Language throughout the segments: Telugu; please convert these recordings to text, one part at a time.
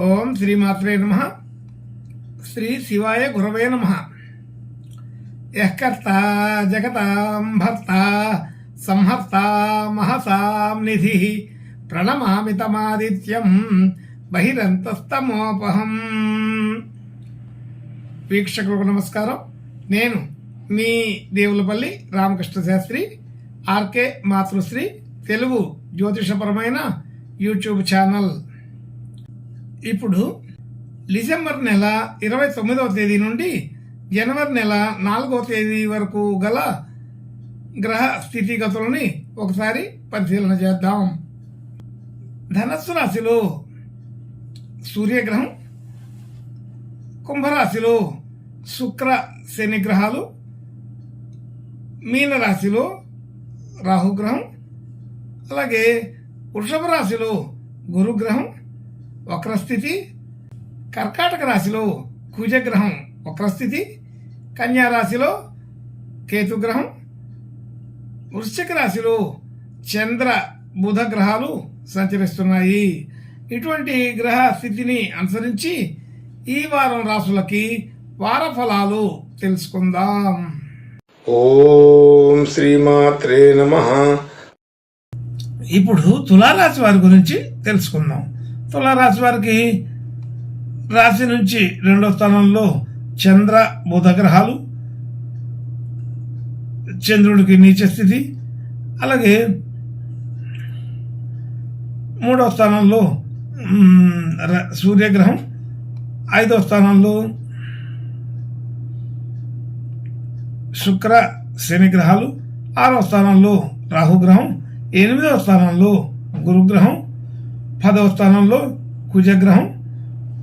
ఓం శ్రీమాత్రే నమః. శ్రీ శివాయ గురవే నమః. యఃకర్త జగతాం భర్త సంహర్త మహసాం నిధి ప్రణమామి తమాదిత్యం బహిరంతస్తమోపహం. వీక్షకులకు నమస్కారం. నేను మీ దేవులపల్లి రామకృష్ణ శాస్త్రి, ఆర్కే మాతృశ్రీ తెలుగు జ్యోతిషపరమైన యూట్యూబ్ ఛానల్. ఇప్పుడు డిసెంబర్ నెల 29వ తేదీ నుండి జనవరి నెల 4వ తేదీ వరకు గల గ్రహ స్థితిగతులని ఒకసారి పరిశీలన చేద్దాం. ధనస్సు రాశిలో సూర్యగ్రహం, కుంభరాశిలో శుక్ర శని గ్రహాలు, మీనరాశిలో రాహుగ్రహం, అలాగే వృషభ రాశిలో గురుగ్రహం వక్రస్థితి, కర్కాటక రాశిలో కుజగ్రహం వక్రస్థితి, కన్యా రాశిలో కేతుగ్రహం, వృశ్చిక రాశిలో చంద్ర బుధ గ్రహాలు సంచరిస్తున్నాయి. ఇటువంటి గ్రహ స్థితిని అనుసరించి ఈ వారం రాశులకి వార ఫలాలు తెలుసుకుందాం. ఓం శ్రీమాత్రే నమః. ఇప్పుడు తులారాశి వారి గురించి తెలుసుకుందాం. తులారాశి వారికి రాశి నుంచి 2వ స్థానంలో చంద్ర బుధ గ్రహాలు, చంద్రుడికి నీచ స్థితి, అలాగే 3వ స్థానంలో సూర్యగ్రహం, 5వ స్థానంలో శుక్ర శని గ్రహాలు, 6వ స్థానంలో రాహుగ్రహం, 8వ స్థానంలో గురుగ్రహం, 10వ స్థానంలో కుజగ్రహం,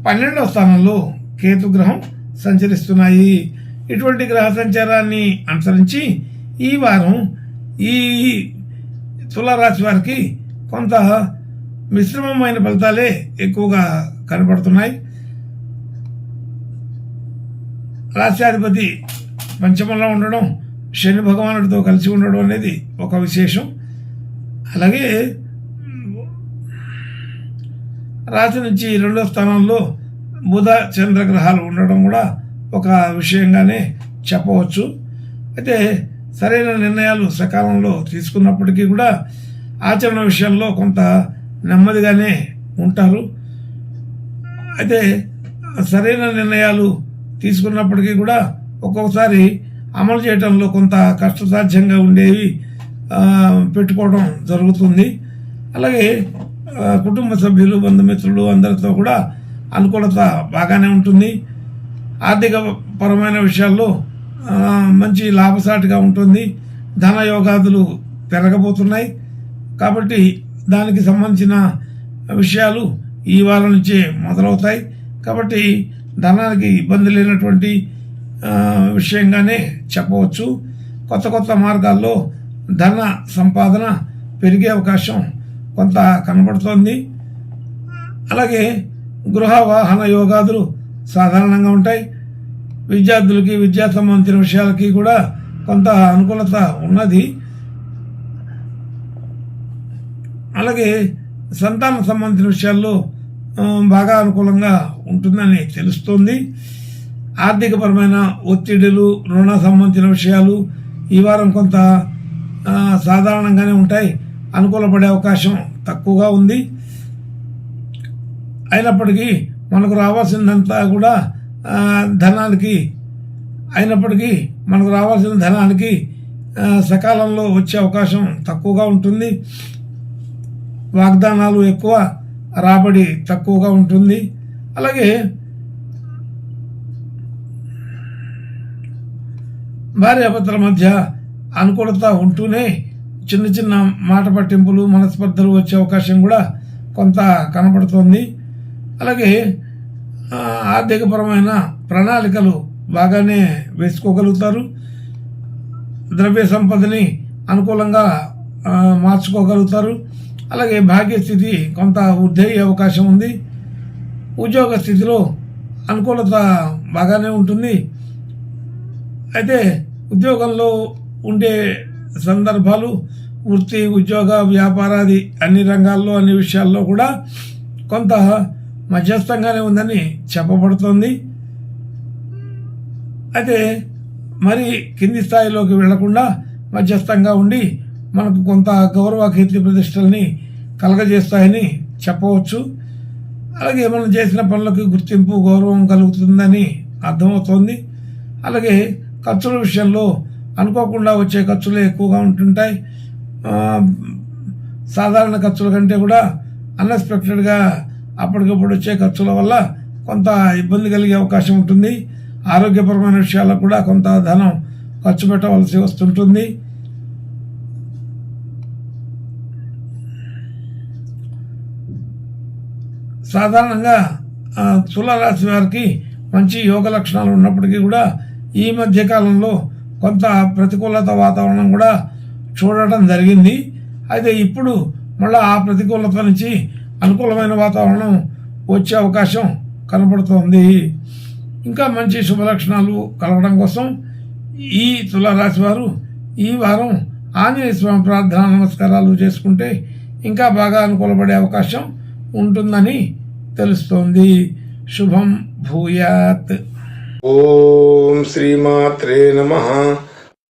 12వ స్థానంలో కేతుగ్రహం సంచరిస్తున్నాయి. ఇటువంటి గ్రహ సంచారాన్ని అనుసరించి ఈ వారం ఈ తులారాశి వారికి కొంత మిశ్రమమైన ఫలితాలే ఎక్కువగా కనపడుతున్నాయి. రాశ్యాధిపతి పంచమంలో ఉండడం, శని భగవానుడితో కలిసి ఉండడం అనేది ఒక విశేషం. అలాగే రాశి నుంచి 2వ స్థానంలో బుధ చంద్ర గ్రహాలు ఉండడం కూడా ఒక విషయంగానే చెప్పవచ్చు. అయితే సరైన నిర్ణయాలు సకాలంలో తీసుకున్నప్పటికీ కూడా ఆచరణ విషయంలో కొంత నెమ్మదిగానే ఉంటారు. అయితే సరైన నిర్ణయాలు తీసుకున్నప్పటికీ కూడా ఒక్కొక్కసారి అమలు చేయడంలో కొంత కష్టసాధ్యంగా ఉండేవి పెట్టుకోవడం జరుగుతుంది. అలాగే కుటుంబ సభ్యులు, బంధుమిత్రులు అందరితో కూడా అనుకూలత బాగానే ఉంటుంది. ఆర్థిక పరమైన విషయాల్లో మంచి లాభసాటిగా ఉంటుంది. ధన యోగాదులు పెరగబోతున్నాయి. కాబట్టి దానికి సంబంధించిన విషయాలు ఈ వారం నుంచే మొదలవుతాయి. కాబట్టి ధనానికి ఇబ్బంది లేనటువంటి విషయంగానే చెప్పవచ్చు. కొత్త కొత్త మార్గాల్లో ధన సంపాదన పెరిగే అవకాశం కొంత కనబడుతోంది. అలాగే గృహ వాహన యోగాదులు సాధారణంగా ఉంటాయి. విద్యార్థులకి విద్యా సంబంధించిన విషయాలకి కూడా కొంత అనుకూలత ఉన్నది. అలాగే సంతాన సంబంధించిన విషయాల్లో బాగా అనుకూలంగా ఉంటుందని తెలుస్తోంది. ఆర్థికపరమైన ఒత్తిడులు, రుణ సంబంధించిన విషయాలు ఈ వారం కొంత సాధారణంగానే ఉంటాయి. అనుకూలపడే అవకాశం తక్కువగా ఉంది. అయినప్పటికీ మనకు రావాల్సిందంతా కూడా ధనానికి సకాలంలో వచ్చే అవకాశం తక్కువగా ఉంటుంది. వాగ్దానాలు ఎక్కువ, రాబడి తక్కువగా ఉంటుంది. అలాగే భార్యాభర్తల మధ్య అనుకూలత ఉంటూనే చిన్న చిన్న మాట పట్టింపులు, మనస్పర్ధలు వచ్చే అవకాశం కూడా కొంత కనపడుతోంది. అలాగే ఆర్థికపరమైన ప్రణాళికలు బాగానే వేసుకోగలుగుతారు. ద్రవ్య సంపదని అనుకూలంగా మార్చుకోగలుగుతారు. అలాగే భాగ్యస్థితి కొంత వృద్ధి అయ్యే అవకాశం ఉంది. ఉద్యోగ స్థితిలో అనుకూలత బాగానే ఉంటుంది. అయితే ఉద్యోగంలో ఉండే సందర్భాలు, వృత్తి, ఉద్యోగ, వ్యాపారాది అన్ని రంగాల్లో, అన్ని విషయాల్లో కూడా కొంత మధ్యస్థంగానే ఉందని చెప్పబడుతోంది. అయితే మరి కింది స్థాయిలోకి వెళ్లకుండా మధ్యస్థంగా ఉండి మనకు కొంత గౌరవ కీర్తి ప్రతిష్టల్ని కలగజేస్తాయని చెప్పవచ్చు. అలాగే మనం చేసిన పనులకు గుర్తింపు గౌరవం కలుగుతుందని అర్థమవుతోంది. అలాగే ఖర్చుల విషయంలో అనుకోకుండా వచ్చే ఖర్చులే ఎక్కువగా ఉంటుంటాయి. సాధారణ ఖర్చుల కంటే కూడా అన్ఎక్స్పెక్టెడ్గా అప్పటికప్పుడు వచ్చే ఖర్చుల వల్ల కొంత ఇబ్బంది కలిగే అవకాశం ఉంటుంది. ఆరోగ్యపరమైన విషయాలకు కూడా కొంత ధనం ఖర్చు పెట్టవలసి వస్తుంటుంది. సాధారణంగా తులారాశి వారికి మంచి యోగ లక్షణాలు ఉన్నప్పటికీ కూడా ఈ మధ్య కాలంలో కొంత ప్రతికూలత వాతావరణం కూడా చూడటం జరిగింది. అయితే ఇప్పుడు మళ్ళీ ఆ ప్రతికూలత నుంచి అనుకూలమైన వాతావరణం వచ్చే అవకాశం కనబడుతోంది. ఇంకా మంచి శుభ లక్షణాలు కలగడం కోసం ఈ తులారాశి వారు ఈ వారం ఆంజనేయ స్వామి ప్రార్థన నమస్కారాలు చేసుకుంటే ఇంకా బాగా అనుకూలపడే అవకాశం ఉంటుందని తెలుస్తోంది. శుభం భూయాత్. ఓం శ్రీమాత్రే నమః.